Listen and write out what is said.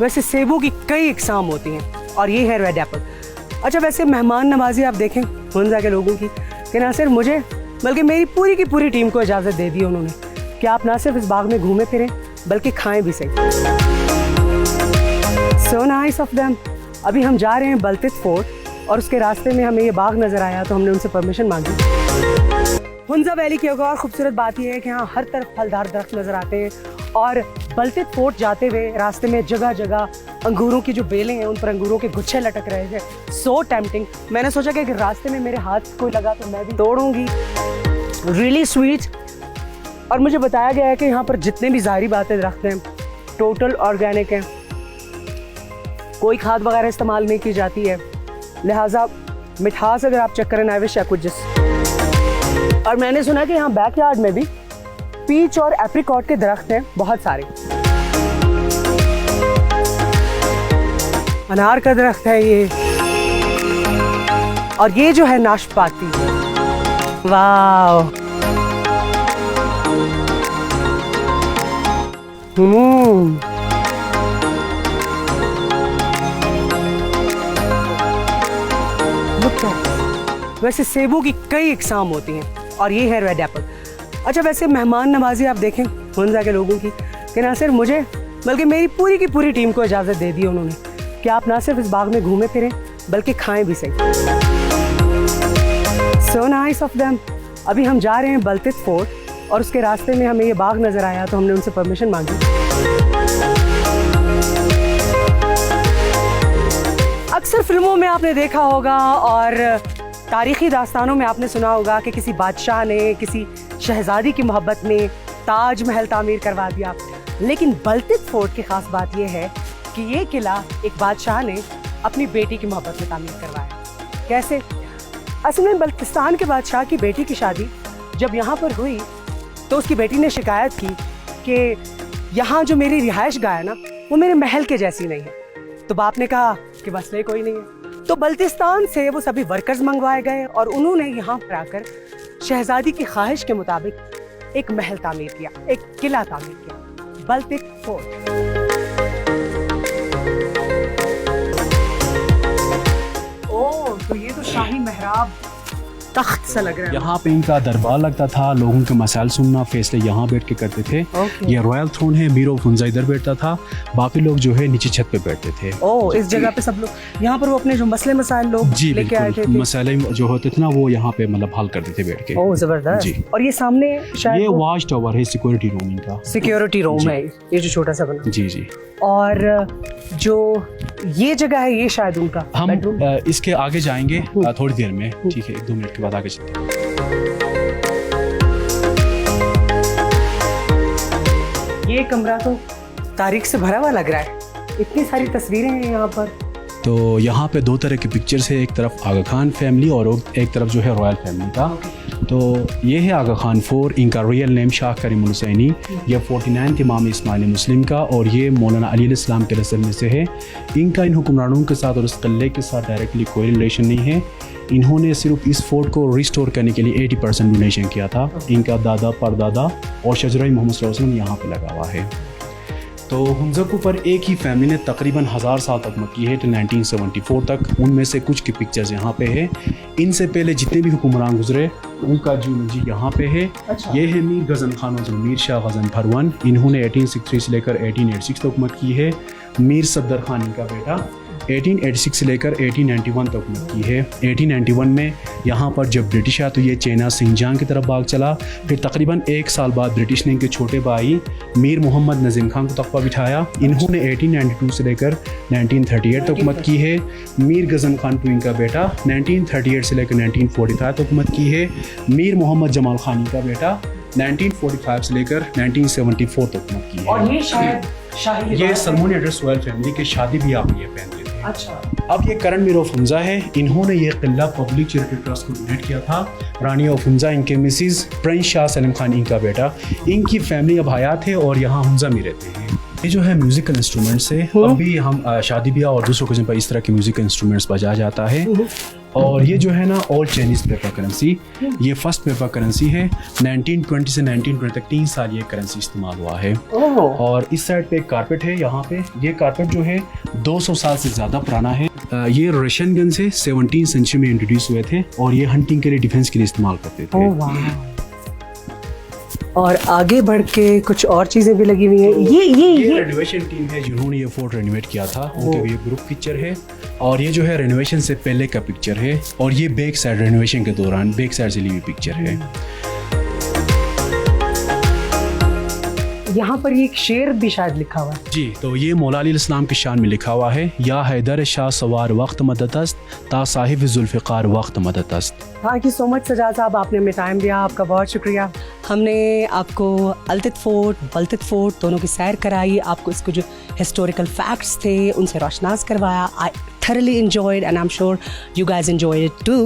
वैसे सेबों की कई इकसाम होती हैं और ये है रेड एप्पल। अच्छा, वैसे मेहमान नवाजी आप देखें हुंजा के लोगों की, कि ना सिर्फ मुझे बल्कि मेरी पूरी की पूरी टीम को इजाज़त दे दी उन्होंने कि आप ना सिर्फ इस बाग में घूमें फिरें बल्कि खाएं भी सही। So nice of them. अभी हम जा रहे हैं बल्तित फोर्ट और उसके रास्ते में हमें ये बाग नज़र आया तो हमने उनसे परमिशन मांगी। हुंजा वैली की एक और खूबसूरत बात यह है कि यहाँ हर तरफ फलदार दरख्त नज़र आते हैं और बल्तित फोर्ट जाते हुए रास्ते में जगह जगह अंगूरों की जो बेलें हैं उन पर अंगूरों के गुच्छे लटक रहे थे। सो टेम्पटिंग। मैंने सोचा कि अगर रास्ते में मेरे हाथ कोई लगा तो मैं भी तोड़ूंगी। Really sweet. और मुझे बताया गया है कि यहाँ पर जितने भी ज़ाहिरी बातें दरख्त हैं टोटल ऑर्गेनिक हैं, कोई खाद वगैरह इस्तेमाल नहीं की जाती है, लिहाजा मिठास अगर आप चेक करें I wish I could just. और मैंने सुना कि यहाँ बैकयार्ड में भी पीच और एप्रिकॉट के दरख्त हैं बहुत सारे। अनार का दरख्त है ये, और ये जो है नाशपाती। वाह। वैसे सेबों की कई इकसाम होती हैं और ये है रेड एप्पल। अच्छा, वैसे मेहमान नवाजी आप देखें हुंजा के लोगों की, कि ना सिर्फ मुझे बल्कि मेरी पूरी की पूरी टीम को इजाज़त दे दी उन्होंने कि आप ना सिर्फ इस बाग में घूमें फिरें बल्कि खाएं भी सही। So nice of them. अभी हम जा रहे हैं बल्तित फोर्ट और उसके रास्ते में हमें ये बाग नज़र आया तो हमने उनसे परमिशन मांगी। अक्सर फिल्मों में आपने देखा होगा और तारीख़ी दास्तानों में आपने सुना होगा कि किसी बादशाह ने किसी शहज़ादी की मोहब्बत में ताज महल तामीर करवा दिया, लेकिन बल्तित फोर्ट की ख़ास बात यह है कि ये किला एक बादशाह ने अपनी बेटी की मोहब्बत में तामीर करवाया। कैसे? असल में बल्तिस्तान के बादशाह की बेटी की शादी जब यहाँ पर हुई तो उसकी बेटी ने शिकायत की कि यहाँ जो मेरी रिहाइश गाह है ना वो मेरे महल के जैसी नहीं है। तो बाप ने कहा कि मसले कोई नहीं है। तो बल्तिस्तान से वो सभी वर्कर्स मंगवाए गए और उन्होंने यहाँ पर आकर शहजादी की ख्वाहिश के मुताबिक एक महल तामीर किया, एक किला तामीर किया, बल्तित फोर्ट। ओह, तो ये तो शाही महराब तख्त सा लग रहा है। यहाँ पे इनका दरबार लगता था, लोगों के मसाइल सुनना, फैसले यहाँ बैठ के करते थे। ये रॉयल थ्रोन है, मीर ऑफ हुंजा इधर बैठता था, बाकी लोग जो है नीचे छत पे बैठते थे। ओह, इस जगह पे सब लोग यहाँ पर वो अपने जो मसले मसाइल लोग लेके आए थे, मसाले जो होते थे ना वो यहाँ पे मतलब हल करते थे बैठ के। ओह जबरदस्त। जी। और ये सामने शायद ये वॉच टावर है, सिक्योरिटी रूम इनका। सिक्योरिटी रूम है ये जो छोटा सा बना। जी जी। और जो ये जगह है ये शायद उनका हम इसके आगे जाएंगे थोड़ी देर में, ठीक है, 1-2 मिनट के बाद आगे चलते हैं। ये कमरा तो तारीख से भरा हुआ लग रहा है, इतनी सारी तस्वीरें हैं यहाँ पर। तो यहाँ पे 2 तरह की पिक्चर्स है, एक तरफ आगा खान फैमिली और एक तरफ जो है रॉयल फैमिली का। तो ये है आगा खान 4, इनका रियल नेम शाह करीमुल हुसैनी, ये 49 इमाम इस्माइल मुस्लिम का, और ये मौलाना अली अलैहिस्सलाम के नस्ल में से है। इनका इन हुक्मरानों के साथ और इस किले के साथ डायरेक्टली कोई रिलेशन नहीं है। इन्होंने सिर्फ इस फोर्ट को रिस्टोर करने के लिए 80% डोनेशन किया था। इनका दादा परदादा और शजरा मोहम्मद सल्लल्लाहु अलैहि वसल्लम यहाँ पे लगा हुआ है। तो हुंजा के ऊपर एक ही फैमिली ने तकरीबन 1000 साल तक हुकूमत की है, तो 1974 तक। उनमें से कुछ की पिक्चर्स यहाँ पे है। इनसे पहले जितने भी हुक्मरान गुजरे उनका जी यहाँ पे है। अच्छा। ये है मीर गजन खान मीर शाह गजन फरवन, इन्होंने 1863 से लेकर 1886 तक हुकूमत की है। मीर सद्दर खान इनका बेटा 1886 से लेकर 1891 तक हुकूमत की है। 1891 में यहाँ पर जब ब्रिटिश आया तो ये चाइना सिंजांग की तरफ भाग चला। फिर तकरीबन 1 साल बाद ब्रिटिश ने इनके छोटे भाई मीर मोहम्मद नजीम खान को तख्ता बिठाया। इन्होंने 1892 से लेकर 1938 तक हुकूमत की है। मीर गजन खान टू इनका बेटा 1938 से लेकर 1945 तक हुकूमत की है। मीर मोहम्मद जमाल खान इनका बेटा 1945 से लेकर 1974 तक हुकूमत की है। और ये शायद ये सलमान एड्रेस रॉयल फैमिली की शादी भी आप ये पहनते थे। अच्छा। अब ये करंट मीर ऑफ हुंजा है। इन्होंने ये किला पब्लिक चैरिटी ट्रस्ट को डोनेट किया था। रानी ऑफ हुंजा इनके मिसिस प्रिंस शाह सलीम खान इनका बेटा, इनकी फैमिली अब हयात है और यहाँ हुंजा में रहते हैं। ये जो है म्यूजिकल इंस्ट्रूमेंट्स है। अभी हम शादी ब्याह और दूसरे ओकेजन पर इस तरह के म्यूजिकल इंस्ट्रूमेंट्स बजाया जाता है। और ये जो है ना ओल्ड चाइनीज पेपर करेंसी, ये फर्स्ट पेपर करेंसी है। 1920 से 1920 तक 3 साल ये करेंसी इस्तेमाल हुआ है। और इस साइड पे एक कारपेट है, यहाँ पे ये कारपेट जो है 200 साल से ज़्यादा पुराना है। ये रशियन गन से 17वीं सेंचुरी में इंट्रोड्यूस हुए थे और ये हंटिंग के लिए, डिफेंस के लिए इस्तेमाल करते थे। और आगे बढ़ के कुछ और चीजें भी लगी हुई हैं। ये रेनोवेशन टीम है जिन्होंने ये फोर्ट रेनोवेट किया था, उनके ये ग्रुप पिक्चर है। और ये जो है रेनोवेशन से पहले का पिक्चर है और ये बैक साइड रेनोवेशन के दौरान बैक साइड से ली हुई पिक्चर है। यहाँ पर ये एक शेर भी शायद लिखा हुआ है। जी, तो ये मौला अली इस्लाम की शान में लिखा हुआ है, या हैदर शाह सवार वक्त मददस्त ता साहिब जुल्फ़िकार वक्त मददस्त। Thank you so much Sajjad साहब, आपने हमें टाइम दिया, आपका बहुत शुक्रिया। हमने आपको अल्तित फोर्ट, बल्तित फोर्ट दोनों की सैर कराई, आपको इसको जो हिस्टोरिकल फैक्ट्स थे उनसे रोशनास करवाया। आई thoroughly enjoyed and I'm sure you guys enjoyed it too.